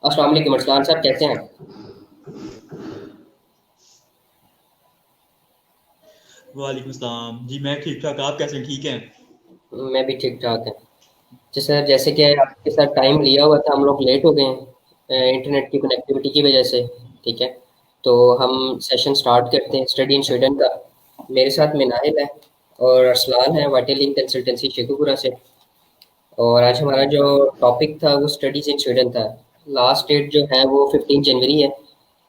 अस्सलाम वालेकुम अरसलान साहब, कैसे हैं? वालेकुम सलाम जी। मैं ठीक ठाक, आप कैसे हैं? ठीक हैं? मैं भी ठीक ठाक है। जी सर, जैसे कि आपके साथ टाइम लिया हुआ था, हम लोग लेट हो गए हैं इंटरनेट की कनेक्टिविटी की वजह से। ठीक है, तो हम सेशन स्टार्ट करते हैं स्टडी इन स्वीडन का। मेरे साथ मिनाहिल है और अरसलान है वाइटल लिंक कंसल्टेंसी शेखुपुरा से। और आज हमारा जो टॉपिक था वो स्टडीज इन स्वीडन था। लास्ट डेट जो है वो 15 जनवरी है।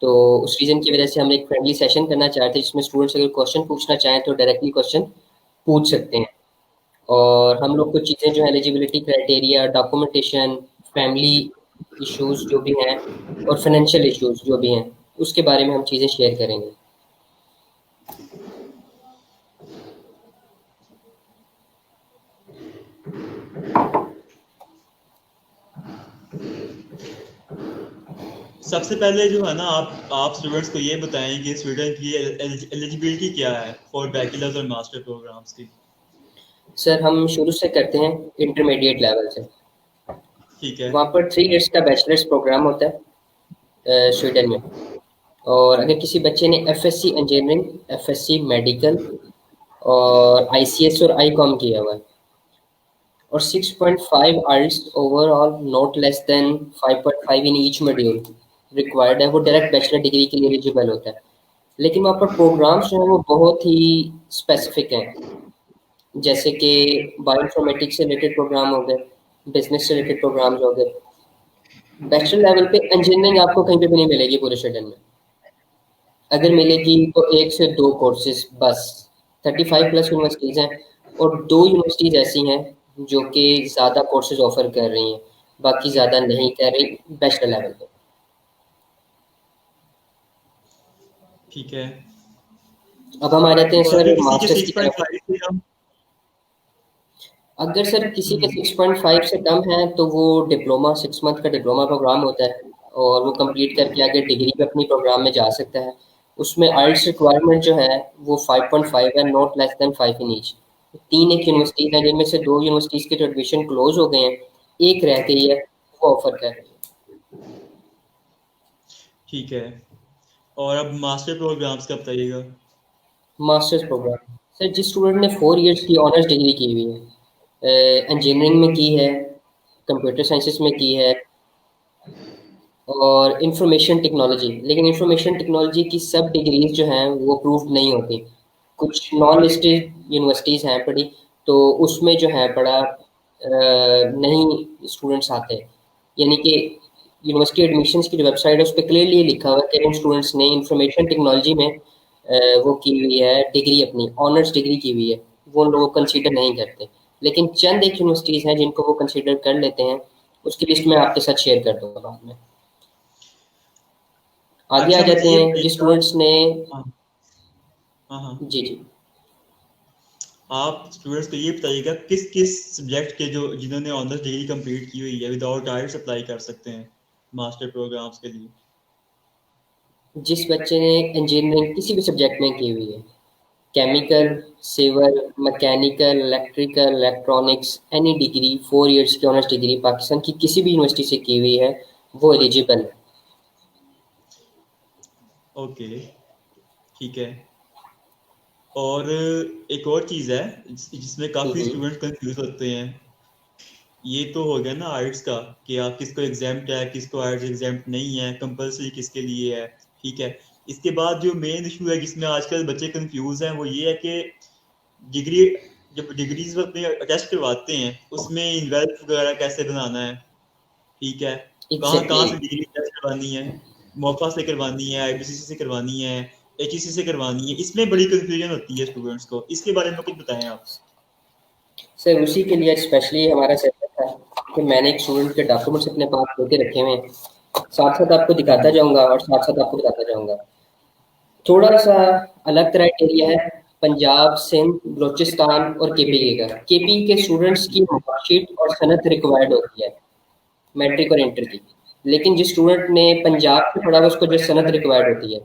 तो उस रीज़न की वजह से हम एक फ्रेंडली सेशन करना चाहते हैं जिसमें स्टूडेंट्स अगर क्वेश्चन पूछना चाहें तो डायरेक्टली क्वेश्चन पूछ सकते हैं। और हम लोग कुछ चीज़ें जो है eligibility criteria, documentation, family issues जो भी हैं और फाइनेंशियल इश्यूज जो भी हैं, उसके बारे में हम चीज़ें शेयर करेंगे। सबसे पहले जो है ना, आप स्टूडेंट्स को ये बताएं कि स्वीडन की एलिजिबिलिटी क्या है फॉर बैचलर्स और मास्टर प्रोग्राम्स की। सर, हम शुरू से करते हैं इंटरमीडिएट लेवल से। ठीक है। वहाँ पर 3 इयर्स का बैचलर्स प्रोग्राम होता है स्वीडन में। और अगर किसी बच्चे ने एफएससी इंजीनियरिंग, एफएससी मेडिकल और आईसीएस और आईकॉम किया हुआ है और 6.5 IELTS overall, not less than 5.5 in each module required है, वो डायरेक्ट बैचलर डिग्री के लिए एलिजिबल होता है। लेकिन वहाँ पर प्रोग्राम्स जो हैं वो बहुत ही स्पेसिफिक हैं। जैसे कि बायोइन्फॉर्मेटिक्स से रिलेटेड प्रोग्राम हो गए, बिजनेस से रिलेटेड प्रोग्राम्स हो गए। बैचलर लेवल पे इंजीनियरिंग आपको कहीं पे भी नहीं मिलेगी पूरे स्वीडन में। अगर मिलेगी तो 1 से 2 कोर्सेज बस। 35+ यूनिवर्सिटीज़ हैं और 2 यूनिवर्सिटीज़ ऐसी हैं जो कि ज़्यादा कोर्सेज ऑफर कर रही हैं, बाकी ज़्यादा नहीं कर रही बैचलर लेवल पे। ठीक है। अब हम आ जाते हैं और सर अगर किसी के मास्टर्स की सिक्स पॉइंट तरफ। फाइव से हम अगर सर किसी के 6.5 से कम है तो वो डिप्लोमा, 6 मंथ का डिप्लोमा प्रोग्राम होता है और वो कंप्लीट करके आगे डिग्री पे अपनी प्रोग्राम में जा सकता है। उसमें आइल्स रिक्वायरमेंट जो है वो 5.5 है, not less then 5 in each. तीन एक यूनिवर्सिटीज़ हैं जिनमें से 2 यूनिवर्सिटीज़ के जो एडमिशन क्लोज हो गए हैं, एक रह गई है, वो ऑफर कर रही है। ठीक है। और अब मास्टर प्रोग्राम्स का बताइएगा। मास्टर्स प्रोग्राम, सर जिस स्टूडेंट ने 4 इयर्स की ऑनर्स डिग्री की हुई है, इंजीनियरिंग में की है, कंप्यूटर साइंसेस में की है और इंफॉर्मेशन टेक्नोलॉजी, लेकिन इंफॉर्मेशन टेक्नोलॉजी की सब डिग्रीज जो हैं वो अप्रूव्ड नहीं होती। कुछ नॉन लिस्टेड यूनिवर्सिटीज़ हैं बड़ी, तो उसमें जो है बड़ा नहीं स्टूडेंट्स आते। यानी कि यूनिवर्सिटी एडमिशन्स की जो वेबसाइट है उस पर क्लियरली ये लिखा हुआ है कि उन स्टूडेंट्स ने इंफॉर्मेशन टेक्नोलॉजी में वो की हुई है डिग्री, अपनी ऑनर्स डिग्री की हुई है, वो लोग कंसीडर नहीं करते। लेकिन चंद एक यूनिवर्सिटीज़ हैं जिनको वो कंसीडर कर लेते हैं। उसकी लिस्ट मैं आपके साथ शेयर कर दूंगा बाद में। आगे आ अच्छा, मुझे जाते ये हैं जिस बताइएगा। स्टूडेंट्स ने। हाँ, हाँ, हाँ। जी जी। आप स्टूडेंट्स को ये बताइएगा किस किस सब्जेक्ट के जो जिन्होंने ऑनर्स डिग्री कंप्लीट की हुई है विदाउट आइल्स अप्लाई कर सकते हैं मास्टर प्रोग्राम्स के लिए। जिस बच्चे ने इंजीनियरिंग किसी भी सब्जेक्ट में की हुई है, chemical, civil, mechanical, electrical, electronics, any degree, 4 years की ऑनर्स डिग्री पाकिस्तान की किसी भी यूनिवर्सिटी से की हुई है, वो एलिजिबल है। ओके। ठीक है। और एक और चीज़ है जिसमें काफ़ी हम्म। स्टूडेंट कंफ्यूज होते हैं। ये तो हो गया ना आर्ट्स का, कि आप किसको एग्जाम्प्ट है, किसको आर्ट्स एग्जाम्प्ट नहीं है, कंपलसरी किसके लिए है। ठीक है। इसके बाद जो मेन इशू है जिसमें आजकल बच्चे कंफ्यूज हैं वो ये है कि डिग्री, जब डिग्रीज अपने अटेस्ट करवाते हैं उसमें इन्वेल्थ वगैरह कैसे बनाना है। ठीक है। कहाँ कहाँ एग्जैक्टली। से डिग्री अटेस्ट करवानी है। मोफा से करवानी है, आईपीसीसी से करवानी है, एचईसी से करवानी है। इसमें बड़ी कंफ्यूजन होती है स्टूडेंट्स को। इसके बारे में कुछ बताएं आप। सर उसी के लिए स्पेशली हमारा सेटअप था कि मैंने एक स्टूडेंट के डॉक्यूमेंट्स अपने पास लेके रखे हुए हैं, साथ साथ आपको दिखाता हम्म। जाऊंगा और साथ साथ आपको बताता जाऊंगा। थोड़ा सा अलग क्राइटेरिया है पंजाब, सिंध, बलूचिस्तान और केपी का। केपी के स्टूडेंट्स की मार्कशीट और सनद रिक्वायर्ड होती है, मैट्रिक और इंटर की। लेकिन जिस स्टूडेंट ने पंजाब से पढ़ा हुआ उसको जो सनद रिक्वायर्ड होती है।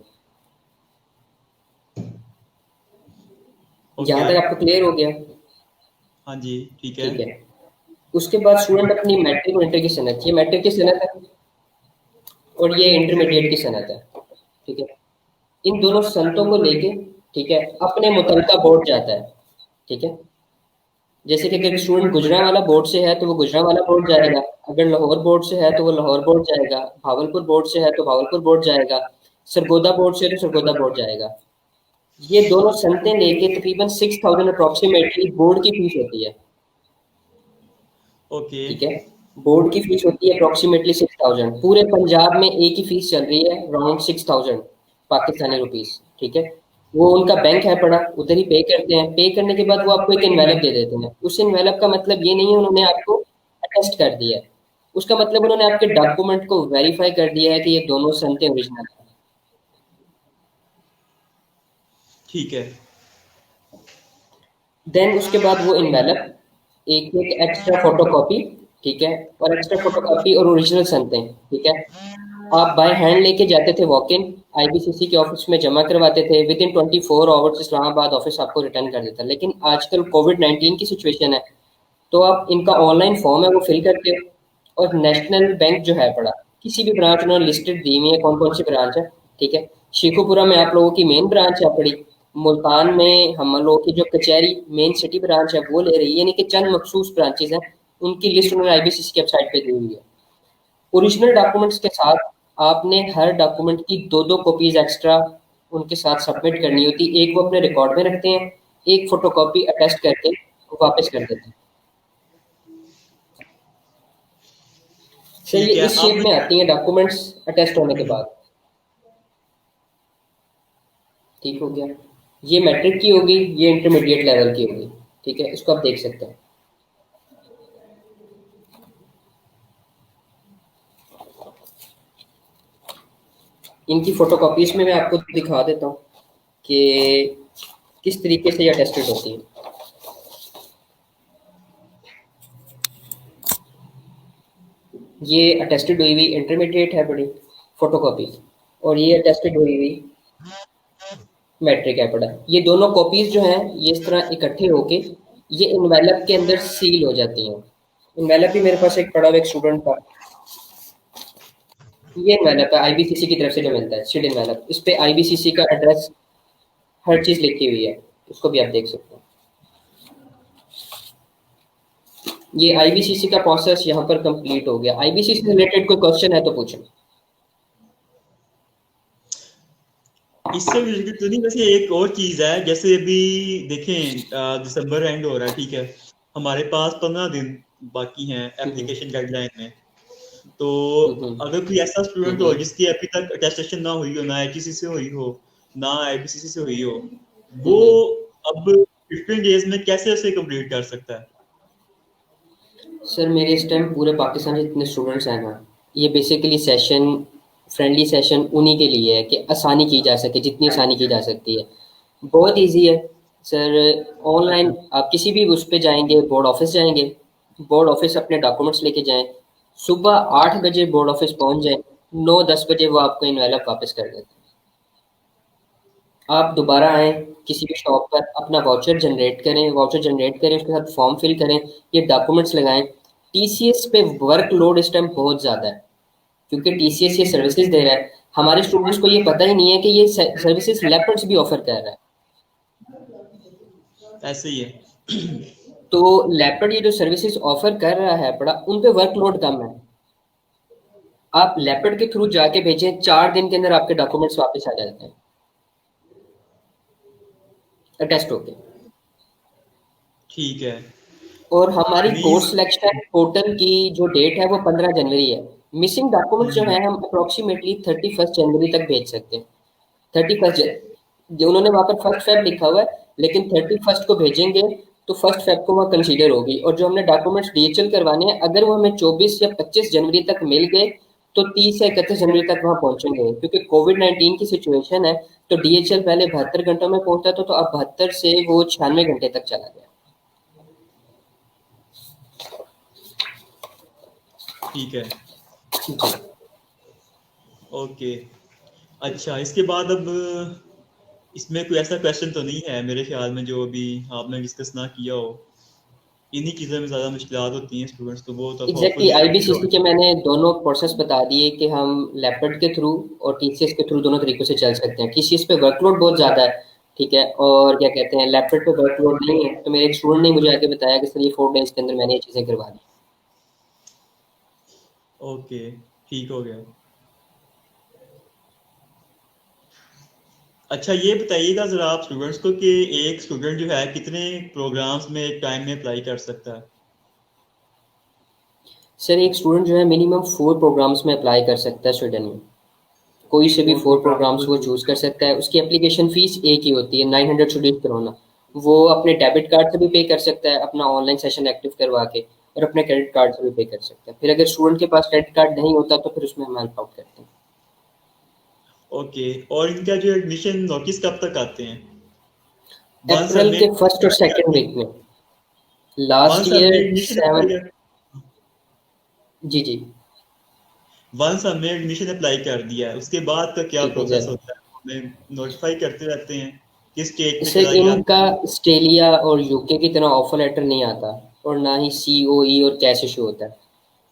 ओके। यहाँ तक आपको क्लियर हो गया? हाँ जी। ठीक है। ठीक है। उसके बाद स्टूडेंट अपनी मैट्रिक और इंटर की सनद, ये मैट्रिक की सनद है। और ये इंटरमीडिएट की सनद है, ठीक है। इन दोनों संतों को लेके, ठीक है, अपने मुतलका बोर्ड जाता है, ठीक है। जैसे कि अगर स्टूडेंट गुजरांवाला बोर्ड से है तो वो गुजरांवाला बोर्ड जाएगा, अगर लाहौर बोर्ड से है तो वो लाहौर बोर्ड जाएगा, भावलपुर बोर्ड से है तो भावलपुर बोर्ड जाएगा, सरगोदा बोर्ड से है तो सरगोदा बोर्ड जाएगा। ये दोनों संतें लेके तकरीबन 6000 अप्रोक्सीमेटली बोर्ड की फीस होती है, ओके। ठीक है। बोर्ड की फीस होती है अप्रोक्सीमेटली 6000। पूरे पंजाब में एक ही फीस चल रही है अराउंड 6000 पाकिस्तानी रुपीस, ठीक है। वो उनका बैंक है पड़ा, उधर ही पे करते हैं। पे करने के बाद वो आपको एक इन्वेलप दे देते हैं। उस इन्वेलप का मतलब ये नहीं है उन्होंने आपको अटेस्ट कर दिया है, उसका मतलब उन्होंने आपके डॉक्यूमेंट को वेरीफाई कर दिया है कि ये दोनों संतें ओरिजिनल है। ठीक है। देन उसके बाद वो इन्वेलप एक एक एक्स्ट्रा फोटोकॉपी, ठीक है, और एक्स्ट्रा फोटोकॉपी और ओरिजिनल संतें, ठीक है, आप बाय हैंड लेके जाते थे, वॉक इन आईबीसीसी के ऑफिस में जमा करवाते थे। With in 24 hours Islamabad office आपको रिटर्न कर देता। लेकिन आजकल कोविड-19 की सिचुएशन है, तो आप इनका ऑनलाइन फॉर्म है वो फिल करते हो, और नेशनल बैंक जो है पड़ा, किसी भी ब्रांच उन्होंने लिस्टेड दी हुई है कौन कौन सी ब्रांच है, ठीक है। शेखुपुरा में आप लोगों की मेन ब्रांच है पड़ी, मुल्तान में हम लोगों की जो कचहरी मेन सिटी ब्रांच है वो ले रही है, यानी कि चंद मखसूस ब्रांचेज हैं, उनकी लिस्ट उन्होंने आईबीसीसी की वेबसाइट पे दी हुई है। ओरिजिनल डॉक्यूमेंट्स के साथ आपने हर डॉक्यूमेंट की दो दो कॉपीज एक्स्ट्रा उनके साथ सबमिट करनी होती। एक वो अपने रिकॉर्ड में रखते हैं, एक फोटोकॉपी अटेस्ट करके वापस कर देते हैं। सर ये ठीक है। इस शेप में आपने आती हैं डॉक्यूमेंट्स अटेस्ट होने के बाद। ठीक हो गया, ये मैट्रिक की होगी, ये इंटरमीडिएट लेवल की होगी, ठीक है, इसको आप देख सकते हैं। इनकी फोटोकॉपीज में मैं आपको दिखा देता हूँ कि किस तरीके से ये अटेस्टेड होती है। ये अटेस्टेड हुई हुई इंटरमीडिएट है बड़ी फोटोकॉपी, और ये अटेस्टेड हुई हुई मैट्रिक है पड़ा। ये दोनों कॉपीज जो हैं ये इस तरह इकट्ठे होके ये इन्वेलप के अंदर सील हो जाती हैं। इन्वेलप भी मेरे पास एक पड़ा हुआ एक स्टूडेंट का, ये इन्वेलप है आईबीसीसी की तरफ से जो मिलता है सीड इन्वेलप। इस पे आईबीसीसी का एड्रेस हर चीज लिखी हुई है, इसको भी आप देख सकते हैं। ये आईबीसीसी का प्रोसेस यहाँ पर कंप्लीट हो गया। आईबीसीसी से रिलेटेड कोई क्वेश्चन है तो पूछें। इससे रिलेटेड तो नहीं, वैसे एक और चीज है, जैसे अभी देखें दिसंबर एंड हो रहा है, ठीक है, हमारे पास 15 दिन बाकी हैं एप्लीकेशन डेडलाइन में। तो अगर कोई ऐसा स्टूडेंट हो जिसकी अभी तक अटेस्टेशन ना हुई हो, ना एचईसी से हुई हो, ना आईबीसीसी से हुई हो, वो अब 15 डेज में कैसे उसे कंप्लीट कर सकता है? सर मेरे इस टाइम पूरे पाकिस्तान में जितने स्टूडेंट्स हैं ना, ये बेसिकली सेशन फ्रेंडली सेशन उन्हीं के लिए है कि आसानी की जा सके, जितनी आसानी की जा सकती है। बहुत इजी है सर। ऑनलाइन आप किसी भी उस पे जाएंगे, बोर्ड ऑफिस जाएंगे, बोर्ड ऑफिस अपने डॉक्यूमेंट्स लेके जाएं, सुबह 8 बजे बोर्ड ऑफिस पहुंच जाएं, 9-10 बजे वो आपको इन्वेलप वापस कर देते हैं। आप दोबारा आएँ, किसी भी शॉप पर अपना वाउचर जनरेट करें, उसके साथ फॉर्म फिल करें, ये डॉक्यूमेंट्स लगाएँ। टीसीएस पे वर्कलोड इस टाइम बहुत ज़्यादा है, क्योंकि टीसीएस ये सर्विसेज दे रहा है। हमारे स्टूडेंट्स को ये पता ही नहीं है कि ये सर्विसेज लेपर्ड्स भी ऑफर कर रहा है। ऐसे ही है। तो लेपर्ड ये जो सर्विसेज ऑफर कर रहा है बड़ा, उन पे वर्कलोड कम है। आप लेपर्ड के थ्रू जाके भेजें, 4 दिन के अंदर आपके डॉक्यूमेंट्स वापस आ जाते हैं अटेस्ट होके। ठीक है। और हमारी कोर्स मीन्स सिलेक्शन पोर्टल की जो डेट है वो 15 जनवरी है। मिसिंग डॉक्यूमेंट्स जो हैं हम अप्रोक्सीमेटली 31 जनवरी तक भेज सकते हैं। 31 जो उन्होंने वहाँ पर 1 फेब लिखा हुआ है, लेकिन 31 को भेजेंगे तो 1 फेब को वहाँ कंसीडर होगी। और जो हमने डॉक्यूमेंट्स डीएचएल करवाने हैं, अगर वो हमें 24 या 25 जनवरी तक मिल गए तो 30 या 31 जनवरी तक वहाँ पहुँचेंगे। क्योंकि कोविड-19 की सिचुएशन है, तो डीएचएल पहले 72 घंटों में पहुँचता था, तो अब 72 से वो 96 घंटे तक चला गया। ठीक है। ओके। अच्छा, इसके बाद अब इसमें कोई ऐसा क्वेश्चन तो नहीं है मेरे ख्याल में जो अभी आपने डिस्कस ना किया हो? इन्हीं चीज़ों में ज़्यादा मुश्किलात होती हैं स्टूडेंट्स को, वो तो एग्जैक्टली होपफुली आईबीसीसी के मैंने दोनों प्रोसेस बता दिए कि हम लेपर्ड के थ्रू और टीसीएस के थ्रू दोनों तरीकों से चल सकते हैं। टीसीएस पे वर्कलोड बहुत ज़्यादा है, ठीक है, और क्या कहते हैं लेपर्ड पे वर्कलोड नहीं है। तो मेरे एक स्टूडेंट ने मुझे आके बताया कि सर ये 4 डेज के अंदर मैंने ये चीज़ें करवा दी। ओके, ठीक हो गया। अच्छा ये बताइएगा ज़रा आप स्टूडेंट्स को कि एक स्टूडेंट जो है कितने प्रोग्राम्स में एक टाइम में अप्लाई कर सकता है? सर एक स्टूडेंट जो है मिनिमम 4 प्रोग्राम्स में अप्लाई कर सकता है स्वीडन में। कोई से भी 4 प्रोग्राम्स वो चूज़ कर सकता है। उसकी एप्लीकेशन फ़ीस एक ही होती है, 900 स्वीडिश करोना। वो अपने डेबिट कार्ड से भी पे कर सकता है, अपना ऑनलाइन सेशन एक्टिव करवा के, और अपने क्रेडिट कार्ड से भी पे कर सकता है। फिर अगर स्टूडेंट के पास क्रेडिट कार्ड नहीं होता तो फिर उसमें हम हेल्प आउट करते हैं। ओके, और इनका जो एडमिशन नोटिस कब तक आते हैं? वंस अप्रैल सबमिट के फर्स्ट और सेकंड वीक में। लास्ट वंस हमने ईयर एडमिशन अप्लाई 7। कर जी जी। वंस हमने एडमिशन अप्लाई कर दिया है उसके बाद का क्या ठीक हो प्रोसेस गया। होता है? हमें नोटिफाई करते रहते हैं किस स्टेट में इससे चला गया? इनका ऑस्ट्रेलिया और यूके की तरह ऑफर लेटर नहीं आता, और ना ही सीओई और कैश इशू होता है।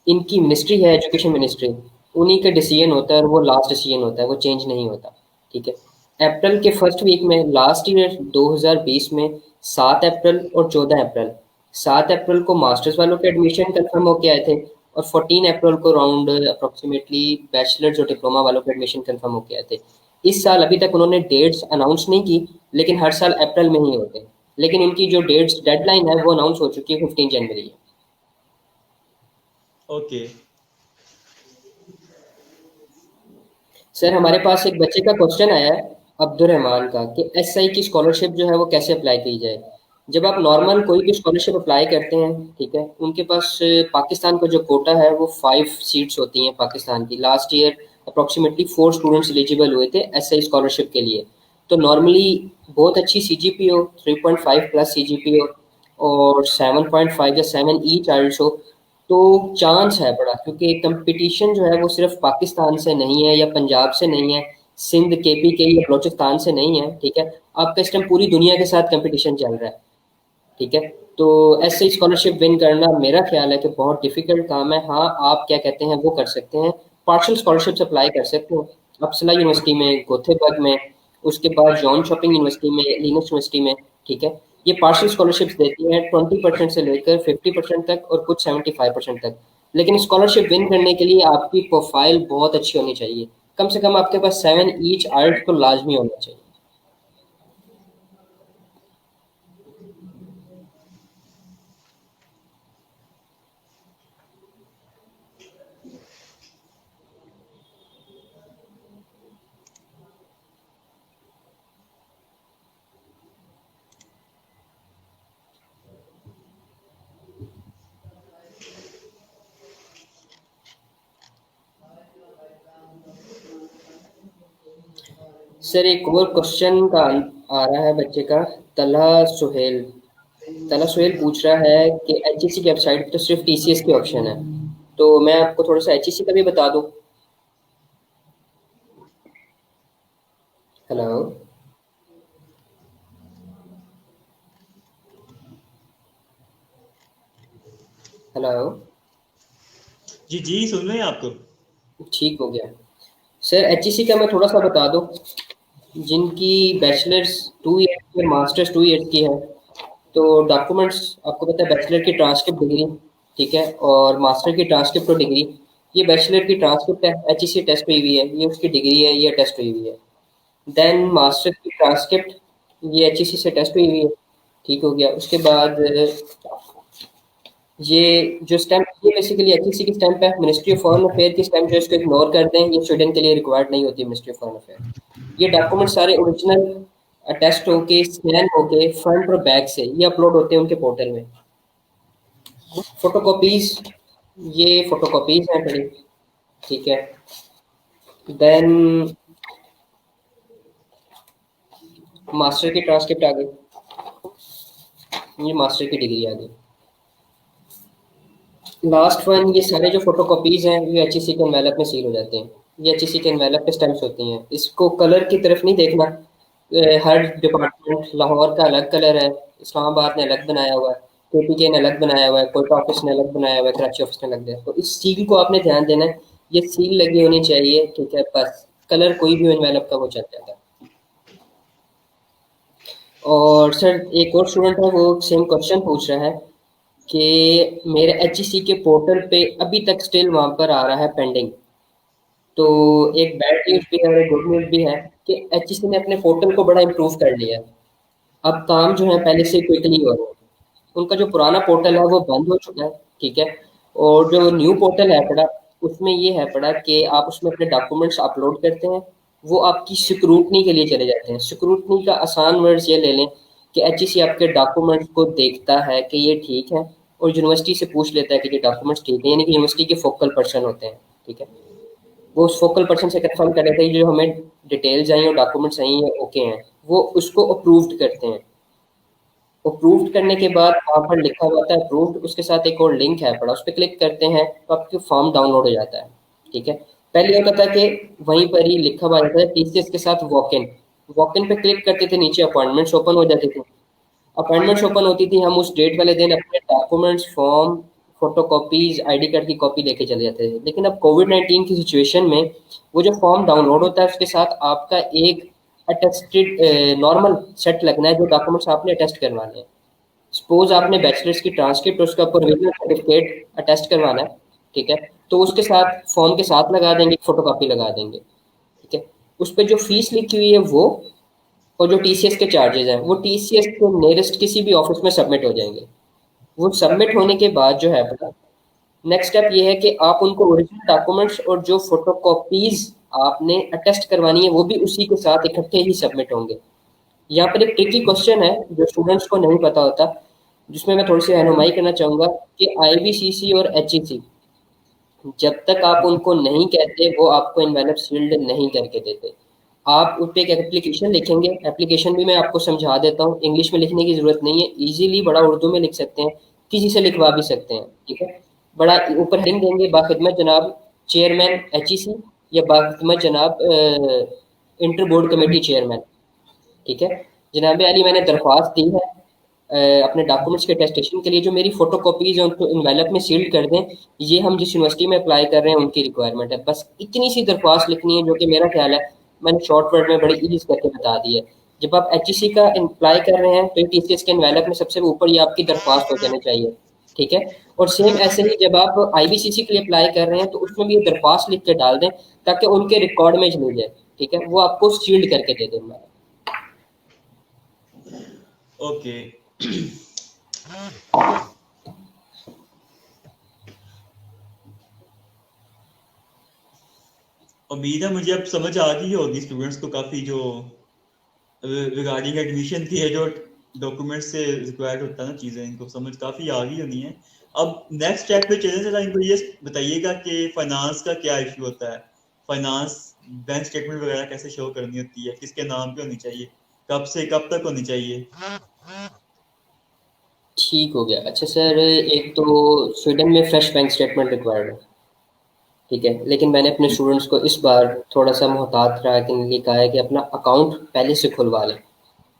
इनकी मिनिस्ट्री है एजुकेशन मिनिस्ट्री, उन्हीं का डिसीजन होता है और वो लास्ट डिसीजन होता है, वो चेंज नहीं होता। ठीक है। अप्रैल के फर्स्ट वीक में लास्ट ईयर 2020 में 7 अप्रैल और 14 अप्रैल, 7 अप्रैल को मास्टर्स वालों के एडमिशन कंफर्म होके आए थे, और 14 अप्रैल को राउंड अप्रोक्सीमेटली बैचलर्स और डिप्लोमा वालों के एडमिशन कंफर्म होके आए थे। इस साल अभी तक उन्होंने डेट्स अनाउंस नहीं की, लेकिन हर साल अप्रैल में ही होते हैं। लेकिन इनकी जो डेट्स डेडलाइन है वो अनाउंस हो चुकी है, 15 जनवरी है। ओके। सर हमारे पास एक बच्चे का क्वेश्चन आया है, अब्दुल रहमान का, कि एसआई की स्कॉलरशिप जो है वो कैसे अप्लाई की जाए। जब आप नॉर्मल कोई भी स्कॉलरशिप अप्लाई करते हैं, ठीक है, उनके पास पाकिस्तान का जो कोटा है वो 5 सीट्स होती हैं पाकिस्तान की। Last year approximately 4 students eligible हुए थे एसआई स्कॉलरशिप के लिए। तो नॉर्मली बहुत अच्छी सीजीपी हो, 3.5 प्लस सीजीपी हो, और 7.5 या 7 ईच आइल्स हो, तो चांस है बड़ा, क्योंकि कंपटीशन जो है वो सिर्फ पाकिस्तान से नहीं है या पंजाब से नहीं है, सिंध केपी के या बलोचिस्तान से नहीं है। ठीक है। आपका इस टाइम पूरी दुनिया के साथ कंपटीशन चल रहा है। ठीक है। तो ऐसे स्कॉलरशिप विन करना मेरा ख्याल है कि बहुत डिफिकल्ट काम है। हाँ, आप क्या कहते हैं वो कर सकते हैं, पार्शल स्कॉलरशिप अप्लाई कर सकते हो, अपसला यूनिवर्सिटी में, गोथेबर्ग में, उसके बाद जॉन शॉपिंग यूनिवर्सिटी में, लिनक्स यूनिवर्सिटी में। ठीक है। ये पार्शल स्कॉलरशिप्स देती हैं 20% से लेकर 50% तक, और कुछ 75% तक। लेकिन स्कॉलरशिप विन करने के लिए आपकी प्रोफाइल बहुत अच्छी होनी चाहिए। कम से कम आपके पास 7 ईच आर्ट तो लाजमी होना चाहिए। सर एक और क्वेश्चन का आ रहा है बच्चे का, तलहा सुहेल। तला सुहेल पूछ रहा है कि एचईसी की वेबसाइट पे तो सिर्फ टीसीएस की ऑप्शन है, तो मैं आपको थोड़ा सा एचईसी का भी बता दूं। हेलो। हेलो। जी जी, सुन रहे हैं आपको। ठीक हो गया। सर एचईसी का मैं थोड़ा सा बता दूं, जिनकी बैचलर्स 2 ईयर की और मास्टर्स 2 ईयर की है, तो डॉक्यूमेंट्स आपको पता है, बैचलर की ट्रांसक्रिप्ट डिग्री, ठीक है, और मास्टर की ट्रांसक्रिप्ट और डिग्री। ये बैचलर की ट्रांसक्रिप्ट है, एचईसी टेस्ट हुई हुई है, ये उसकी डिग्री है, ये टेस्ट हुई हुई है। देन मास्टर की ट्रांसक्रिप्ट, ये एचईसी से टेस्ट हुई हुई है। ठीक हो गया। उसके बाद ये जो स्टैम्प, ये बेसिकली एचईसी की स्टैम्प है। मिनिस्ट्री ऑफ फॉरेन अफेयर की स्टैम्प जो है इसको इग्नोर कर दें, ये स्वीडन के लिए रिक्वायर्ड नहीं होती मिनिस्ट्री ऑफ फॉरेन अफेयर। ये डॉक्यूमेंट सारे ओरिजिनल अटेस्ट होके, स्कैन होके, फ्रंट और बैक से ये अपलोड होते हैं उनके पोर्टल में। फोटोकॉपीज, ये फोटोकॉपीज हैं खड़ी। ठीक है। देन मास्टर की ट्रांसक्रिप्ट आ गई, ये मास्टर की डिग्री आ गई। लास्ट वन, ये सारे जो फोटोकॉपीज हैं ये एचईसी के एनवेलप में सील हो जाते हैं। ये एचईसी के एनवेलप पे स्टैम्प्स होती हैं। इसको कलर की तरफ नहीं देखना। हर डिपार्टमेंट, लाहौर का अलग कलर है, इस्लामाबाद ने अलग बनाया हुआ है। केपीके ने अलग बनाया हुआ है, कोयटा ऑफिस ने अलग बनाया हुआ है, कराची ऑफिस ने अलग दिया है। तो इस सील को आपने ध्यान देना है, ये सील लगी होनी चाहिए, ठीक है, बस कलर कोई भी हो एनवेलप का वो चल जाता है। और सर एक और स्टूडेंट है, वो सेम क्वेश्चन पूछ रहा है कि मेरे एचईसी के पोर्टल पे अभी तक स्टिल वहाँ पर आ रहा है पेंडिंग। तो एक बैड न्यूज़ भी है और एक गुड न्यूज़ भी है कि एचईसी ने अपने पोर्टल को बड़ा इम्प्रूव कर लिया है। अब काम जो है पहले से क्विकली हो रहा है। उनका जो पुराना पोर्टल है वो बंद हो चुका है, ठीक है। और जो न्यू पोर्टल है पड़ा, उसमें ये है पड़ा कि आप उसमें अपने डॉक्यूमेंट्स अपलोड करते हैं, वो आपकी स्क्रूटनी के लिए चले जाते हैं। स्क्रूटनी का आसान वर्ड्स ये ले लें कि एचईसी आपके डॉक्यूमेंट्स को देखता है कि ये ठीक है, और यूनिवर्सिटी से पूछ लेता है कि ये डॉक्यूमेंट्स ठीक है, यानी कि यूनिवर्सिटी के फोकल पर्सन होते हैं, ठीक है। वो उस फोकल पर्सन से कंफर्म कर लेते हैं कि जो हमें डिटेल्स आई और डॉक्यूमेंट्स आई हैं ओके हैं, वो उसको अप्रूव्ड करते हैं। अप्रूव्ड करने के बाद वहाँ पर लिखा हुआ था अप्रूव्ड, उसके साथ एक और लिंक है पड़ा, उस पर क्लिक करते हैं तो आपके फॉर्म डाउनलोड हो जाता है, ठीक है। पहले होता था कि वहीं पर ही लिखा हुआ जाता है टीसीएस के साथ वॉक इन, वॉक इन पे क्लिक करते थे, नीचे अपॉइंटमेंट्स ओपन हो जाती थी। अपॉइंटमेंट्स ओपन होती थी, हम उस डेट वाले दिन अपने documents, form, photocopies, ID card की कॉपी लेके चले जाते थे। लेकिन अब कोविड-19 की सिचुएशन में वो जो फॉर्म डाउनलोड होता है उसके साथ आपका एक अटेस्टेड नॉर्मल सेट लगना है जो डॉक्यूमेंट्स आपने अटेस्ट करवाने हैं। सपोज आपने बैचलर्स की ट्रांसक्रिप्ट उसका प्रोविजनल सर्टिफिकेट अटेस्ट करवाना है, ठीक है, तो उसके साथ फॉर्म के साथ लगा देंगे, फोटोकॉपी लगा देंगे, ठीक है। उस पर जो फीस लिखी हुई है वो, और जो टीसीएस के चार्जेस हैं वो टीसीएस के नियरेस्ट किसी भी ऑफिस में सबमिट हो जाएंगे। वो सबमिट होने के बाद जो है अपना नेक्स्ट स्टेप ये है कि आप उनको ओरिजिनल डॉक्यूमेंट्स और जो फोटोकॉपीज आपने अटेस्ट करवानी है वो भी उसी के साथ इकट्ठे ही सबमिट होंगे। यहाँ पर एक ट्रिकी क्वेश्चन है जो स्टूडेंट्स को नहीं पता होता, जिसमें मैं थोड़ी सी रहनुमाई करना चाहूँगा कि आईबीसीसी और एचईसी जब तक आप उनको नहीं कहते वो आपको इनवेलप सील्ड नहीं करके देते। आप उस पे एक एप्लीकेशन लिखेंगे, एप्लीकेशन भी मैं आपको समझा देता हूँ, इंग्लिश में लिखने की ज़रूरत नहीं है, ईज़िली बड़ा उर्दू में लिख सकते हैं, किसी से लिखवा भी सकते हैं, ठीक है। बड़ा ऊपर हेडिंग देंगे बाखिदमत जनाब चेयरमैन एचईसी, या बाखिदमत जनाब इंटर बोर्ड कमेटी चेयरमैन, ठीक है। जनाब आली मैंने दरख्वास्त दी है अपने डॉक्यूमेंट्स के अटेस्टेशन के लिए, जो मेरी फोटोकॉपीज हैं उनको इन्वेलप में सील्ड कर दें, ये हम जिस यूनिवर्सिटी में अप्लाई कर रहे हैं उनकी रिक्वायरमेंट है। बस इतनी सी दरख्वास्त लिखनी है, जो कि मेरा ख्याल है मैंने शॉर्ट वर्ड में बड़ी ईज करके बता दी है। जब आप एचईसी का अप्लाई कर रहे हैं तो टीसीएस के इन्वेलप में सबसे ऊपर ये आपकी दरख्वास्त हो जानी चाहिए, ठीक है। और सेम ऐसे ही जब आप आईबीसीसी के लिए अप्लाई कर रहे हैं तो उसमें भी ये दरख्वास्त लिख के डाल दें ताकि उनके रिकॉर्ड में चली जाए, ठीक है, वो आपको सील्ड करके दे दें। ओके उम्मीद है मुझे अब समझ आ गई होगी स्टूडेंट्स को काफी, जो रिगार्डिंग एडमिशन की है, जो डॉक्यूमेंट से रिक्वायर्ड होता है ना चीजें, इनको समझ काफी आ गई होनी है। अब नेक्स्ट स्टेप पे चले, जरा इनको ये बताइएगा कि फाइनेंस का क्या इशू होता है। फाइनेंस बैंक स्टेटमेंट वगैरह कैसे शो करनी होती है, किसके नाम पे होनी चाहिए, कब से कब तक होनी चाहिए। ठीक हो गया। अच्छा सर, एक तो स्वीडन में फ्रेश बैंक स्टेटमेंट रिक्वायर्ड है, ठीक है, लेकिन मैंने अपने स्टूडेंट्स को इस बार थोड़ा सा मोहतात रहा कि इनके कहा है कि अपना अकाउंट पहले से खुलवा लें,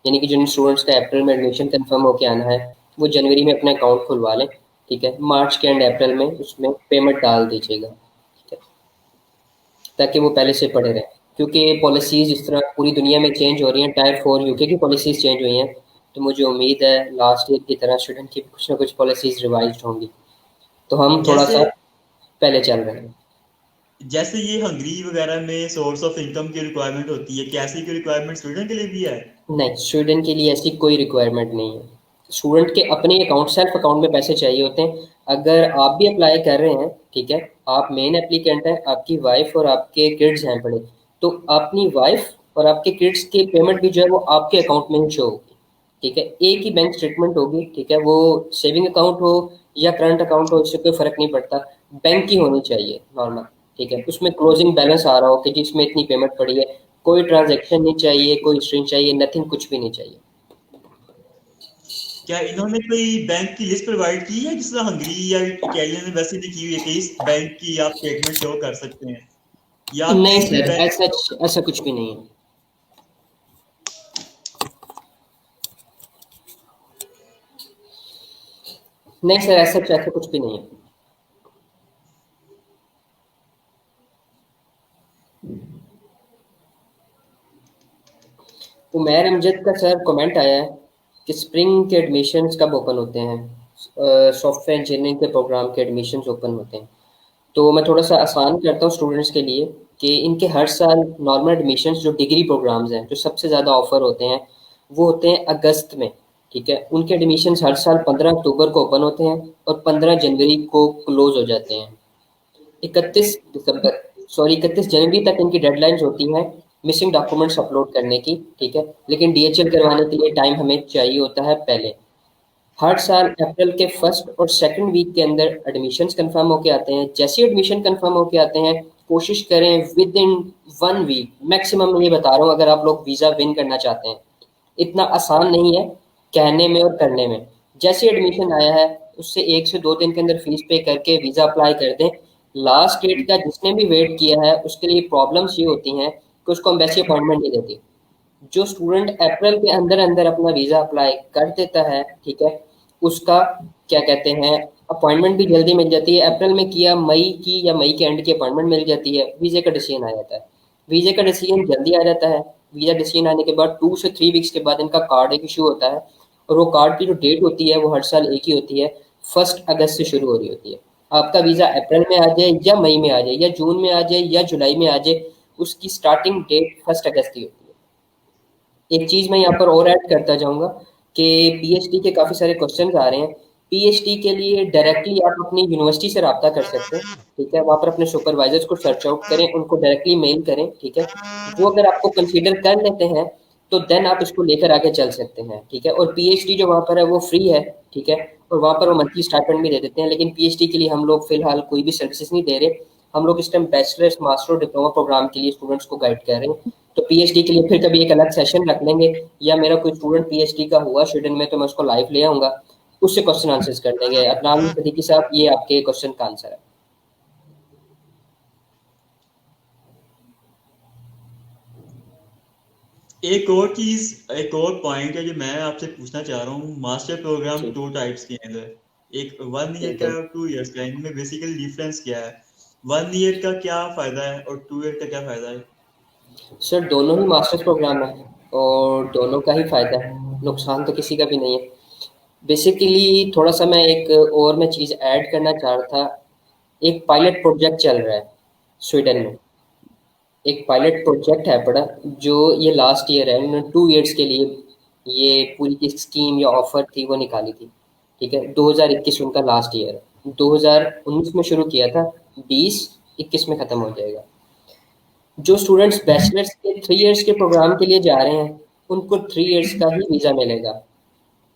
यानी कि जिन स्टूडेंट्स का अप्रैल में एडमिशन कंफर्म होके आना है वो जनवरी में अपना अकाउंट खुलवा लें, ठीक है। मार्च के एंड अप्रैल में उसमें पेमेंट डाल दीजिएगा, ठीक है, ताकि वो पहले से पड़े रहें, क्योंकि पॉलिसीज़ इस तरह पूरी दुनिया में चेंज हो रही हैं। टायर 4 यूके की पॉलिसीज़ चेंज हुई हैं, तो मुझे उम्मीद है लास्ट ईयर की तरह स्टूडेंट की भी कुछ ना कुछ पॉलिसीज़ रिवाइज होंगी, तो हम थोड़ा जैसे सा पहले चल रहे हैं। जैसे ये हंगरी वगैरह में सोर्स ऑफ इनकम की रिक्वायरमेंट होती है, क्या ऐसी की रिक्वायरमेंट स्टूडेंट के लिए भी है। नहीं, स्टूडेंट के लिए ऐसी कोई रिक्वायरमेंट नहीं है। स्टूडेंट के अपने अकाउंट, सेल्फ अकाउंट में पैसे चाहिए होते हैं। अगर आप भी अप्लाई कर रहे हैं, ठीक है, आप मेन एप्लीकेंट हैं, आपकी वाइफ और आपके किड्स हैं बड़े, तो अपनी वाइफ और आपके किड्स की पेमेंट भी जो है वो आपके अकाउंट में ही शो होगी, ठीक है। एक ही बैंक स्टेटमेंट होगी, ठीक है, वो सेविंग अकाउंट हो या करंट अकाउंट हो, इससे कोई फ़र्क नहीं पड़ता, बैंक की होनी चाहिए नॉर्मल, ठीक है। उसमें क्लोजिंग बैलेंस आ रहा हो कि जिसमें इतनी पेमेंट पड़ी है, कोई ट्रांजैक्शन नहीं चाहिए, कोई हिस्ट्री नहीं चाहिए, नथिंग, कुछ भी नहीं चाहिए। क्या इन्होंने कोई बैंक की लिस्ट प्रोवाइड की है, जिस तरह हंगरी या इटालियन ने वैसे लिखी हुई है कि इस बैंक की आप स्टेटमेंट शो कर सकते हैं, या नहीं किस भी सर, बैंक। ऐसा ऐसा कुछ भी नहीं है। नहीं सर, ऐसा कुछ भी नहीं है। उमैर अमजद का सर कमेंट आया है कि स्प्रिंग के एडमिशन्स कब ओपन होते हैं, सॉफ्टवेयर इंजीनियरिंग के प्रोग्राम के एडमिशन्स ओपन होते हैं। तो मैं थोड़ा सा आसान करता हूँ स्टूडेंट्स के लिए कि इनके हर साल नॉर्मल एडमिशन्स जो डिग्री प्रोग्राम्स हैं जो सबसे ज़्यादा ऑफर होते हैं वो होते हैं अगस्त में। ठीक है, उनके एडमिशन्स हर साल 15 अक्टूबर को ओपन होते हैं और 15 जनवरी को क्लोज हो जाते हैं। 31 जनवरी तक इनकी डेडलाइंस होती हैं मिसिंग डॉक्यूमेंट्स अपलोड करने की। ठीक है, लेकिन डीएचएल करवाने के लिए टाइम हमें चाहिए होता है पहले। हर साल अप्रैल के फर्स्ट और सेकंड वीक के अंदर एडमिशन्स कंफर्म होके आते हैं। जैसे एडमिशन कंफर्म होके आते हैं कोशिश करें विद इन 1 वीक मैक्सिमम, मैं ये बता रहा हूँ, अगर आप लोग वीज़ा विन करना चाहते हैं। इतना आसान नहीं है कहने में और करने में। जैसे एडमिशन आया है उससे 1 से 2 दिन के अंदर फीस पे करके वीज़ा अप्लाई कर दें। लास्ट डेट का जिसने भी वेट किया है उसके लिए प्रॉब्लम्स ये होती हैं कि उसको एम्बेसी अपॉइंटमेंट नहीं देती। जो स्टूडेंट अप्रैल के अंदर अंदर अपना वीज़ा अप्लाई कर देता है, ठीक है, उसका क्या कहते हैं अपॉइंटमेंट भी जल्दी मिल जाती है। अप्रैल में किया मई की या मई के एंड की अपॉइंटमेंट मिल जाती है, वीज़े का डिसीजन आ जाता है। वीज़े का डिसीजन जल्दी आ जाता है। वीज़ा डिसीजन आने के बाद 2 से 3 वीक्स के बाद इनका कार्ड एक इशू होता है और वो कार्ड की जो डेट होती है वो हर साल एक ही होती है, 1 अगस्त से शुरू हो रही होती है। आपका वीज़ा अप्रैल में आ जाए या मई में आ जाए या जून में आ जाए या जुलाई में आ जाए, उसकी स्टार्टिंग डेट 1 अगस्त की होती है। एक चीज़ मैं यहाँ पर और ऐड करता जाऊँगा कि पीएचडी के काफ़ी सारे क्वेश्चंस आ रहे हैं। पीएचडी के लिए डायरेक्टली आप अपनी यूनिवर्सिटी से रब्ता कर सकते हैं। ठीक है, वहाँ पर अपने सुपरवाइजर्स को सर्च आउट करें, उनको डायरेक्टली मेल करें। ठीक है, वो अगर आपको कंसीडर कर लेते हैं तो देन आप इसको लेकर आगे चल सकते हैं। ठीक है, और पीएचडी जो वहाँ पर है वो फ्री है। ठीक है, और वहाँ पर वो मंथली स्टाइपेंड भी दे देते हैं। लेकिन पीएचडी के लिए हम लोग फिलहाल कोई भी सर्विसेज नहीं दे रहे। हम लोग इस टाइम बैचलर्स मास्टर और डिप्लोमा प्रोग्राम के लिए स्टूडेंट्स को गाइड कर रहे हैं। तो पीएचडी के लिए फिर कभी एक अलग सेशन रख लेंगे, या मेरा कोई स्टूडेंट पीएचडी का हुआ स्वीडन में तो मैं उसको लाइव ले आऊँगा, उससे क्वेश्चन आंसर्स कर देंगे। अदनान सदीकी साहब, ये आपके क्वेश्चन का आंसर है। एक और पॉइंट है जो मैं आपसे पूछना चाह रहा हूँ। मास्टर प्रोग्राम जी, 2 टाइप्स के हैं इधर, एक 1 ईयर ठीक का है। है और 2 ईयर्स का है। इनमें बेसिकली डिफरेंस क्या है? 1 ईयर का क्या फायदा है और 2 ईयर का क्या फायदा है? सर दोनों ही मास्टर्स प्रोग्राम है और दोनों का ही फ़ायदा है, नुकसान तो किसी का भी नहीं है। बेसिकली थोड़ा सा मैं एक और मैं चीज़ ऐड करना चाह रहा था। एक पायलट प्रोजेक्ट चल रहा है स्वीडन में। एक पायलट प्रोजेक्ट है बड़ा, जो ये लास्ट ईयर है, उन्होंने 2 ईयर्स के लिए ये पूरी की स्कीम या ऑफर थी वो निकाली थी। ठीक है, 2021 उनका लास्ट ईयर है। 2019 में शुरू किया था, 2021 में ख़त्म हो जाएगा। जो स्टूडेंट्स बैचलर्स के 3 ईयर्स के प्रोग्राम के लिए जा रहे हैं उनको 3 ईयर्स का ही वीज़ा मिलेगा।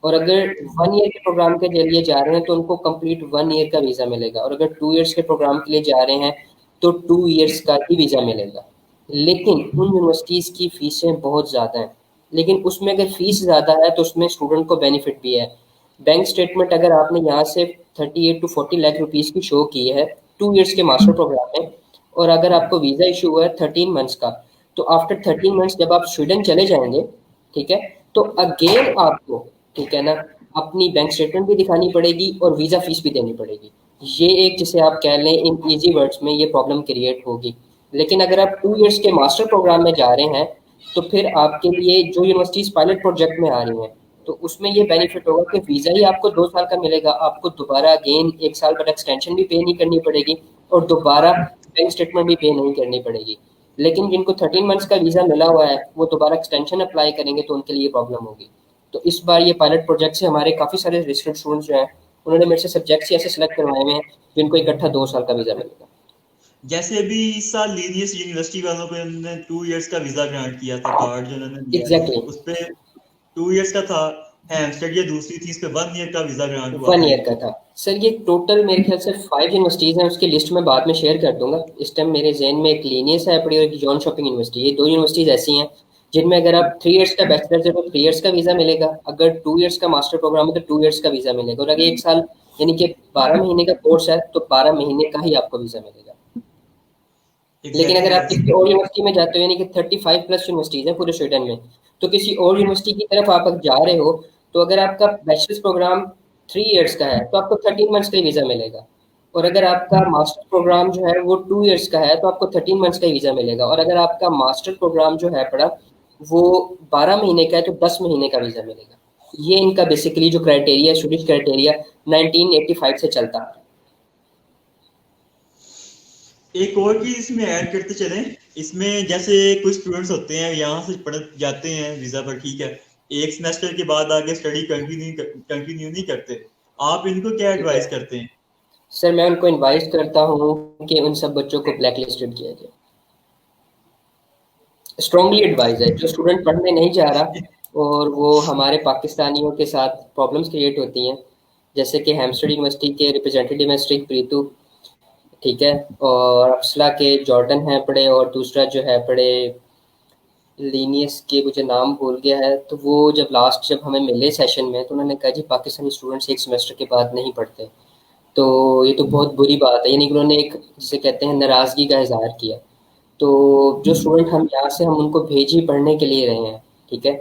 और अगर 1 ईयर के प्रोग्राम के जरिए जा रहे हैं तो उनको कंप्लीट 1 ईयर का वीज़ा मिलेगा। और अगर 2 ईयर्स के प्रोग्राम के लिए जा रहे हैं तो 2 ईयर्स का ही वीज़ा मिलेगा। लेकिन उन यूनिवर्सिटीज़ की फ़ीसें बहुत ज़्यादा हैं। लेकिन उसमें अगर फ़ीस ज़्यादा है तो उसमें स्टूडेंट को बेनिफिट भी है। बैंक स्टेटमेंट अगर आपने यहाँ से 38 to 40 लाख रुपीज़ की शो की है 2 ईयर्स के मास्टर प्रोग्राम में, और अगर आपको वीज़ा इशू हुआ है 13 मंथ्स का, तो आफ्टर 13 मंथ्स जब आप स्वीडन चले जाएंगे, ठीक है, तो अगेन आपको, ठीक है ना, अपनी बैंक स्टेटमेंट भी दिखानी पड़ेगी और वीज़ा फीस भी देनी पड़ेगी। ये एक, जिसे आप कह लें इन इजी वर्ड्स में, ये प्रॉब्लम क्रिएट होगी। लेकिन अगर आप 2 ईयर्स के मास्टर प्रोग्राम में जा रहे हैं तो फिर आपके लिए जो यूनिवर्सिटीज़ पायलट प्रोजेक्ट में आ रही हैं तो उसमें ये बेनिफिट होगा कि वीज़ा ही आपको 2 साल का मिलेगा। आपको दोबारा अगेन 1 साल बाद एक्सटेंशन भी पे नहीं करनी पड़ेगी और दोबारा बैंक स्टेटमेंट भी पे नहीं करनी पड़ेगी। लेकिन जिनको 13 मंथ्स का वीज़ा मिला हुआ है वो दोबारा एक्सटेंशन अप्लाई करेंगे तो उनके लिए प्रॉब्लम होगी। तो इस बार ये पायलट प्रोजेक्ट से हमारे काफ़ी सारे रजिस्टर्ड स्टूडेंट्स जो हैं उन्होंने मेरे से सब्जेक्ट्स ही ऐसे सेलेक्ट करवाए हुए हैं जिनको इकट्ठा 2 साल का वीज़ा मिलेगा। जैसे अभी इस साल लीनियस यूनिवर्सिटी वालों को उन्होंने 2 इयर्स का वीजा ग्रांट किया था, कार्ड जो उन्होंने दिया एग्जैक्टली, उस पे 2 इयर्स का था। हैमस्टेड ये दूसरी थी, इस पे 1 ईयर का वीजा ग्रांट हुआ वन था ईयर इनको। का था। सर ये टोटल मेरे ख्याल से 5 यूनिवर्सिटीज़ हैं, उसकी लिस्ट मैं बाद में शेयर कर दूंगा। इस टाइम मेरे जहन में एक लीनियस है अपनी और एक जॉन शॉपिंग यूनिवर्सिटी। ये 2 यूनिवर्सिटीज़ ऐसी हैं जिनमें अगर आप 3 ईयर्स का बैचलर है तो 3 ईयर्स का वीज़ा मिलेगा, अगर 2 ईयर्स का मास्टर प्रोग्राम है तो 2 ईयर्स का वीज़ा मिलेगा, और अगर 1 साल यानी कि 12 महीने का कोर्स है तो 12 महीने का ही आपको वीज़ा मिलेगा। लेकिन अगर आप एग्जैक्टली। किसी और यूनिवर्सिटी में जाते हो, यानी कि 35+ यूनिवर्सिटीज़ हैं पूरे स्वीडन में, तो किसी और यूनिवर्सिटी की तरफ आप अगर जा रहे हो तो अगर आपका बैचलर्स प्रोग्राम 3 इयर्स का है तो आपको 13 मंथ्स का ही वीज़ा मिलेगा। और अगर आपका मास्टर प्रोग्राम जो है वो 2 इयर्स का है तो आपको 13 मंथ्स का ही वीज़ा मिलेगा। और अगर आपका मास्टर प्रोग्राम जो है पड़ा वो 12 महीने का है तो 10 महीने का वीज़ा मिलेगा। ये इनका बेसिकली जो क्राइटेरिया, स्टूडेंट क्राइटेरिया 1985 से चलता आ रहा है। एक और चीज इसमें ऐड करते चले, इसमें जैसे कुछ स्टूडेंट्स होते हैं यहाँ से पढ़ जाते हैं वीजा पर, ठीक है, एक सेमेस्टर के बाद आगे स्टडी कंटिन्यू नहीं करते, आप इनको क्या ठीक है एडवाइस करते हैं? सर, मैं उनको इनवाइट करता हूँ कि उन सब बच्चों को ब्लैक लिस्टेड किया जाए। स्ट्रांगली एडवाइज है। जो स्टूडेंट पढ़ने नहीं जा रहा और वो हमारे पाकिस्तानियों के साथ प्रॉब्लम्स क्रिएट होती हैं, जैसे कि हैमस्टर्ड यूनिवर्सिटी के रिप्रेजेंटेटिव हैं स्ट्रिक प्रीतू, ठीक है, और अफसला के जॉर्डन हैं पढ़े, और दूसरा जो है पढ़े लीनियस के, मुझे नाम भूल गया है। तो वो जब हमें मिले सेशन में तो उन्होंने कहा जी पाकिस्तानी स्टूडेंट्स एक सेमेस्टर के बाद नहीं पढ़ते। तो ये तो बहुत बुरी बात है, यानी कि उन्होंने एक जिसे कहते हैं नाराज़गी का इजहार किया। तो जो स्टूडेंट हम यहाँ से हम उनको भेज ही पढ़ने के लिए रहे हैं, ठीक है,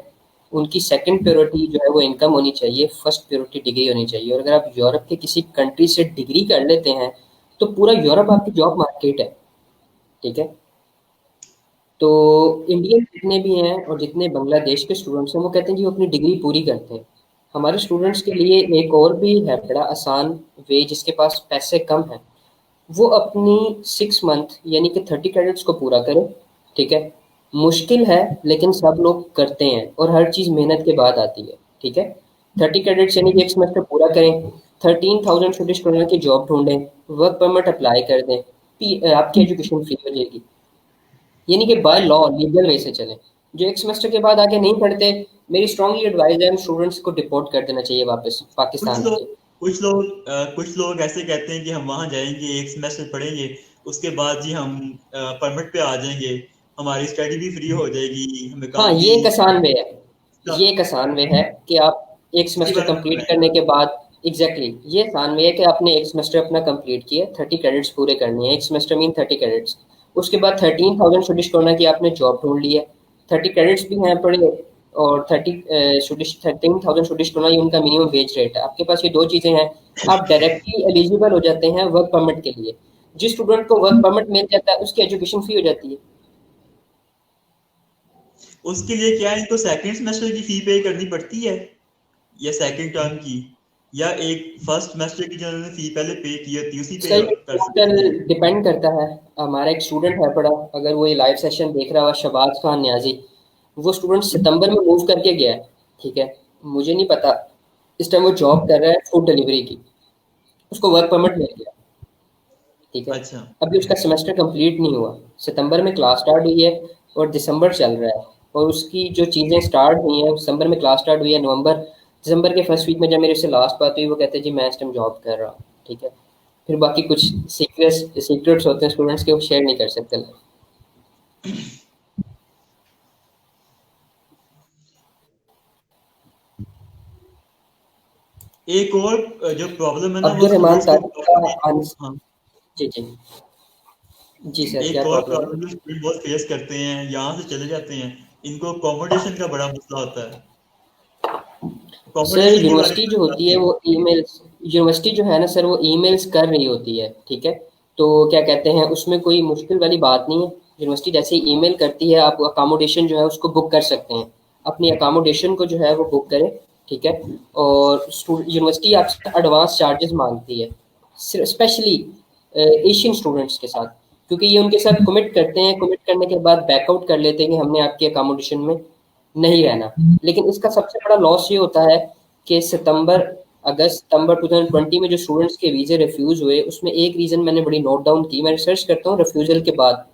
उनकी सेकंड प्रायोरिटी जो है वो इनकम होनी चाहिए, फर्स्ट प्रायोरिटी डिग्री होनी चाहिए। और अगर आप यूरोप के किसी कंट्री से डिग्री कर लेते हैं तो पूरा यूरोप आपकी जॉब मार्केट है, ठीक है। तो इंडियन जितने भी हैं और जितने बांग्लादेश के स्टूडेंट्स हैं वो कहते हैं कि वो अपनी डिग्री पूरी करते हैं। हमारे स्टूडेंट्स के लिए एक और भी है बड़ा आसान वे, जिसके पास पैसे कम हैं, वो अपनी 6 मंथ यानी कि 30 क्रेडिट्स को पूरा करें, ठीक है। मुश्किल है लेकिन सब लोग करते हैं और हर चीज़ मेहनत के बाद आती है, ठीक है। 30 क्रेडिट्स यानी कि एक सेमेस्टर पूरा करें, 13,000 स्टूडेंट्स करोड़ की जॉब ढूंढें, वर्क परमिट अप्लाई कर दें, आपकी एजुकेशन फ्री हो जाएगी। यानी कि बाय लॉ लीगल वे से चलें। जो एक सेमेस्टर के बाद आगे नहीं पढ़ते, मेरी स्ट्रांगली एडवाइस है उन स्टूडेंट्स को डिपोर्ट कर देना चाहिए वापस कुछ पाकिस्तान लोग के। कुछ लोग ऐसे कहते हैं कि हम वहां जाएंगे, एक सेमेस्टर पढ़ेंगे, उसके बाद जी हम परमिट पे आ जाएंगे, हमारी स्टडी भी फ्री हो जाएगी, हमें हाँ, काम भी। ये एक आसान वे है। इसका ये एक आसान वे है कि आप एक इसके सेमेस्टर बारे में कंप्लीट बताएं। करने के बाद ये आसान वे है कि आपने एक सेमेस्टर अपना कंप्लीट किया, 30 क्रेडिट्स पूरे करनी है, एक सेमेस्टर मीन 30 क्रेडिट्स। उसके बाद 13,000 स्टडीज करना की आपने जॉब ढूंढ ली है, 30 क्रेडिट्स भी हैं पड़े, और 13,000 स्टडीज करना ये उनका मिनिमम वेज रेट है। आपके पास ये दो चीज़ें हैं, आप डायरेक्टली एलिजिबल हो जाते हैं वर्क परमिट के लिए। जिस स्टूडेंट को वर्क परमिट मिल जाता है उसकी एजुकेशन फ्री हो जाती है। उसके लिए क्या इनको सेकंड सेमेस्टर की फी पे करनी पड़ती है, या सेकंड टर्म की, या एक फर्स्ट सेमेस्टर की जो उन्होंने फी पहले पे की होती है उसी पे इसका ये कर टोटल सकते हैं? डिपेंड करता है। हमारा एक स्टूडेंट है पड़ा, अगर वो ये लाइव सेशन देख रहा हुआ, शहबाज खान न्याजी, वो स्टूडेंट सितंबर में मूव करके गया है, ठीक है। मुझे नहीं पता, इस टाइम वो जॉब कर रहा है फूड डिलीवरी की, उसको वर्क परमिट मिल गया, ठीक है। अच्छा। अभी उसका सेमेस्टर कंप्लीट नहीं हुआ, सितंबर में क्लास स्टार्ट हुई है और दिसंबर चल रहा है। और उसकी जो चीज़ें स्टार्ट हुई हैं, दिसंबर में क्लास स्टार्ट हुई है, दिसंबर के फर्स्ट वीक में जब मेरे से लास्ट बात हुई वो कहते हैं जी मैं इस टाइम जॉब कर रहा हूँ, ठीक है। फिर बाकी कुछ सीक्रेट्स होते हैं स्टूडेंट्स के, वो शेयर नहीं कर सकते। एक और जो प्रॉब्लम है ना वो अब्दुल रहमान स्टूडेंट्स को तारिक का हाँ, जी जी जी सर, क्या एक और प्रॉब्लम है? प्रॉब्लम जो स्टूडेंट बहुत फेस करते हैं, यहाँ से चले जाते हैं, इनको अकोमोडेशन का बड़ा मसला होता है। सर अकोमोडेशन के बारे यूनिवर्सिटी में जो होती है बताइए। वो ईमेल्स, यूनिवर्सिटी जो है ना सर वो ईमेल्स कर रही होती है, ठीक है। तो क्या कहते हैं, उसमें कोई मुश्किल वाली बात नहीं है। यूनिवर्सिटी जैसे ही ईमेल करती है आप अकामोडेशन जो है उसको बुक कर सकते हैं, अपनी अकामोडेशन को जो है वो बुक करें, ठीक है। और यूनिवर्सिटी आपसे एडवांस चार्जेस मांगती है, स्पेशली एशियन स्टूडेंट्स के साथ, क्योंकि ये उनके साथ कमिट करते हैं, कमिट करने के बाद बैकआउट कर लेते हैं कि हमने आपकी अकामोडेशन में नहीं रहना। लेकिन इसका सबसे बड़ा लॉस ये होता है कि सितंबर 2020 में जो स्टूडेंट्स के वीज़े रिफ्यूज़ हुए, उसमें एक रीज़न मैंने बड़ी नोट डाउन की। मैं रिसर्च करता हूँ रिफ्यूज़ल के बाद,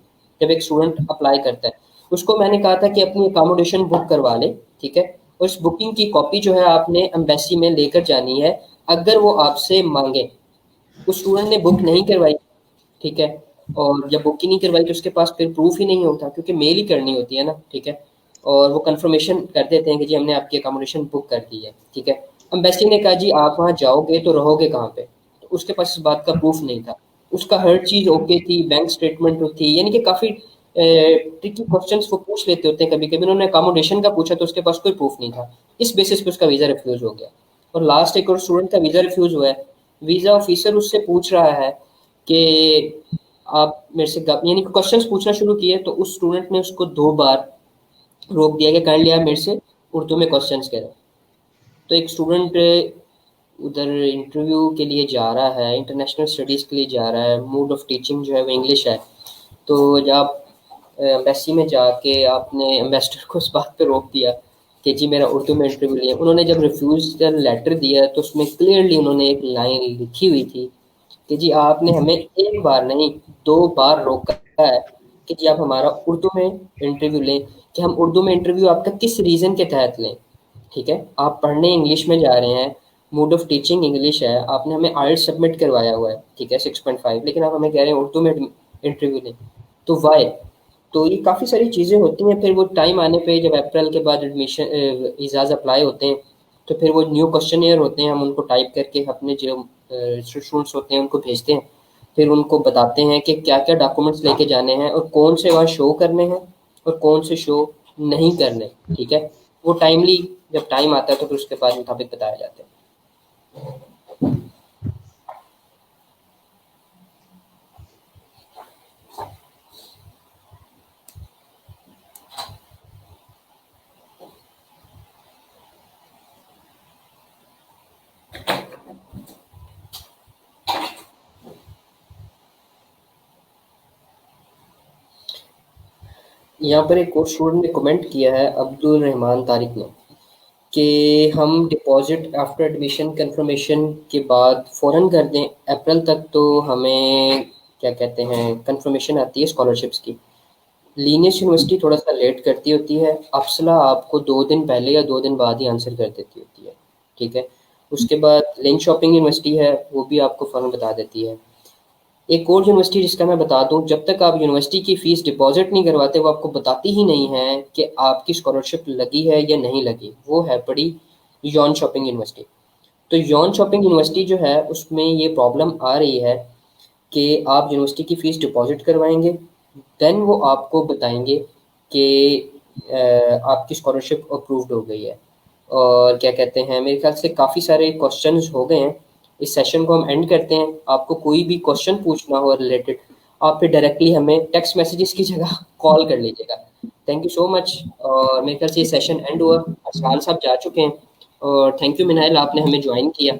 जब एक स्टूडेंट अप्लाई करता है, उसको मैंने कहा था कि अपनी अकामोडेशन बुक करवा ले, ठीक है। और उस बुकिंग की कॉपी जो है आपने एम्बेसी में लेकर जानी है, अगर वो आपसे मांगे। उस स्टूडेंट ने बुक नहीं करवाई, ठीक है, और जब बुक ही नहीं करवाई तो उसके पास फिर प्रूफ ही नहीं होता, क्योंकि मेल ही करनी होती है ना, ठीक है। और वो कंफर्मेशन कर देते हैं कि जी हमने आपकी अकोमोडेशन बुक कर दी है, ठीक है। एम्बेसी ने कहा जी आप वहाँ जाओगे तो रहोगे कहाँ पे, तो उसके पास इस बात का प्रूफ नहीं था। उसका हर चीज़ ओके थी, बैंक स्टेटमेंट थी, यानी कि काफ़ी ट्रिकी क्वेश्चंस वो पूछ लेते होते हैं कभी कभी। उन्होंने अकोमोडेशन का पूछा तो उसके पास कोई प्रूफ नहीं था, इस बेसिस पे उसका वीज़ा रिफ्यूज़ हो गया। और लास्ट एक और स्टूडेंट का वीज़ा रिफ्यूज़ हुआ है, वीज़ा ऑफिसर उससे पूछ रहा है कि आप मेरे से यानी क्वेश्चंस पूछना शुरू किए, तो उस स्टूडेंट ने उसको 2 बार रोक दिया कि काइंडली आप मेरे से उर्दू में क्वेश्चंस करें। तो एक स्टूडेंट उधर इंटरव्यू के लिए जा रहा है, इंटरनेशनल स्टडीज़ के लिए जा रहा है, मोड ऑफ टीचिंग जो है वो इंग्लिश है। तो जब आप एम्बेसी में जाके आपने एम्बेसडर को उस बात पे रोक दिया कि जी मेरा उर्दू में इंटरव्यू लिया, उन्होंने जब रिफ्यूज़ल लेटर दिया तो उसमें क्लियरली उन्होंने एक लाइन लिखी हुई थी कि जी आपने हमें एक बार नहीं 2 बार रोका है कि जी आप हमारा उर्दू में इंटरव्यू लें, कि हम उर्दू में इंटरव्यू आपका किस रीज़न के तहत लें। ठीक है, आप पढ़ने इंग्लिश में जा रहे हैं, मोड ऑफ टीचिंग इंग्लिश है, आपने हमें आइल्स सबमिट करवाया हुआ है, ठीक है 6.5, लेकिन आप हमें कह रहे हैं उर्दू में इंटरव्यू लें, तो वाई? तो ये काफ़ी सारी चीज़ें होती हैं। फिर वो टाइम आने पे जब अप्रैल के बाद एडमिशन वीज़ाज़ अप्लाई होते हैं, तो फिर वो न्यू क्वेश्चनियर होते हैं, हम उनको टाइप करके अपने जो स्टूडेंट्स होते हैं उनको भेजते हैं। फिर उनको बताते हैं कि क्या-क्या डॉक्यूमेंट्स लेके जाने हैं और कौन से वहाँ शो करने हैं और कौन से शो नहीं करने, ठीक है? वो टाइमली जब टाइम आता है तो फिर उसके बाद मुताबिक बताया जाता है। यहाँ पर एक और स्टूडेंट ने कमेंट किया है, अब्दुल रहमान तारिक ने, कि हम डिपॉजिट आफ्टर एडमिशन कंफर्मेशन के बाद फ़ौरन कर दें अप्रैल तक, तो हमें क्या कहते हैं कंफर्मेशन आती है स्कॉलरशिप्स की। लीनियस यूनिवर्सिटी थोड़ा सा लेट करती होती है, अप्सला आपको 2 दिन पहले या 2 दिन बाद ही आंसर कर देती होती है, ठीक है। उसके बाद लिंक शॉपिंग यूनिवर्सिटी है, वो भी आपको फ़ौरन बता देती है। एक और यूनिवर्सिटी जिसका मैं बता दूं, जब तक आप यूनिवर्सिटी की फ़ीस डिपॉजिट नहीं करवाते वो आपको बताती ही नहीं है कि आपकी स्कॉलरशिप लगी है या नहीं लगी, वो है पड़ी यॉन शॉपिंग यूनिवर्सिटी। तो यॉन शॉपिंग यूनिवर्सिटी जो है उसमें ये प्रॉब्लम आ रही है कि आप यूनिवर्सिटी की फ़ीस डिपॉजिट करवाएंगे, देन वो आपको बताएंगे कि आपकी स्कॉलरशिप अप्रूव्ड हो गई है। और क्या कहते हैं, मेरे ख्याल से काफ़ी सारे क्वेश्चंस हो गए हैं, इस सेशन को हम एंड करते हैं। आपको कोई भी क्वेश्चन पूछना हो रिलेटेड, आप फिर डायरेक्टली हमें टेक्स्ट मैसेजेस की जगह कॉल कर लीजिएगा। Thank you so much. और मेरे ख्याल से ये सेशन एंड हुआ, अरसान साहब जा चुके हैं। और थैंक यू मिनाइल, आपने हमें ज्वाइन किया।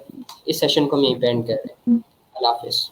इस सेशन को हम यहीं पे एंड कर रहे हैं। अल्लाह हाफिज़।